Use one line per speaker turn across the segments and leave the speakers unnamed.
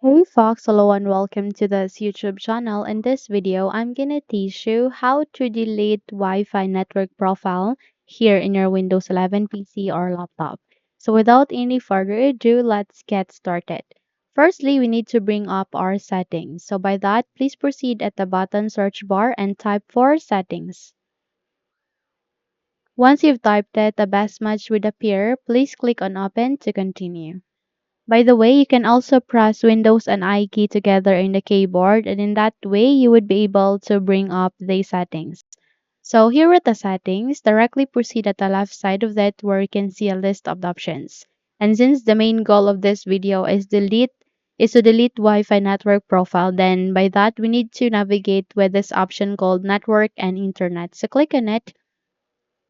Hey Fox, hello and welcome to this YouTube channel. In this video, I'm gonna teach you how to delete Wi-Fi network profile here in your Windows 11 PC or laptop. So without any further ado, let's get started. Firstly, we need to bring up our settings. So by that, please proceed at the bottom search bar and type for settings. Once you've typed it, the best match would appear. Please click on open to continue. By the way, you can also press Windows and I key together in the keyboard, and in that way, you would be able to bring up the settings. So here are the settings. Directly proceed at the left side of that where you can see a list of the options. And since the main goal of this video is to delete Wi-Fi network profile, then by that we need to navigate with this option called network and internet. So click on it.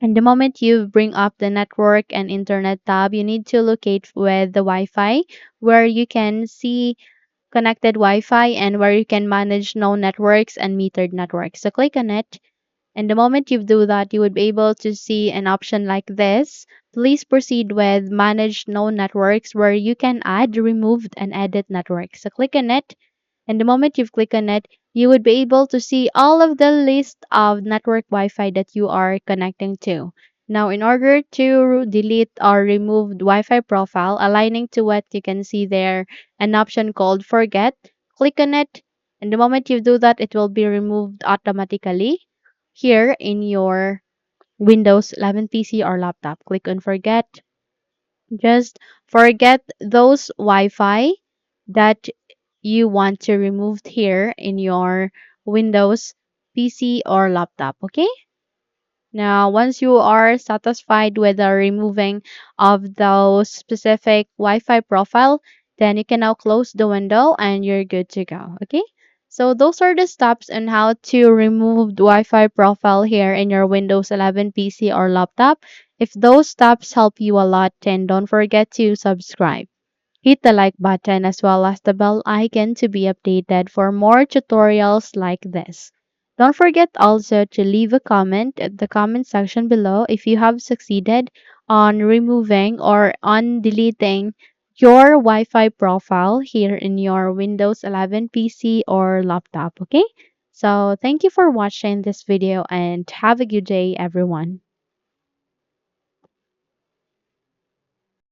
And the moment you bring up the network and internet tab, you need to locate with the Wi-Fi where you can see connected Wi-Fi and where you can manage no networks and metered networks. So click on it. And the moment you do that, you would be able to see an option like this. Please proceed with manage no networks where you can add, remove, and edit networks. So click on it. And the moment you've clicked on it, you would be able to see all of the list of network Wi-Fi that you are connecting to. Now, in order to delete or remove the Wi-Fi profile, aligning to what you can see there, an option called forget, click on it. And the moment you do that, it will be removed automatically here in your Windows 11 PC or laptop. Click on forget. Just forget those Wi-Fi that you want to remove here in your Windows PC or laptop. Okay? Now, once you are satisfied with the removing of those specific Wi-Fi profile, then you can now close the window and you're good to go. Okay? So those are the steps on how to remove the Wi-Fi profile here in your Windows 11 PC or laptop. If those steps help you a lot, then don't forget to subscribe. Hit the like button as well as the bell icon to be updated for more tutorials like this. Don't forget also to leave a comment at the comment section below if you have succeeded on removing or on deleting your Wi-Fi profile here in your Windows 11 PC or laptop, okay? So thank you for watching this video and have a good day everyone.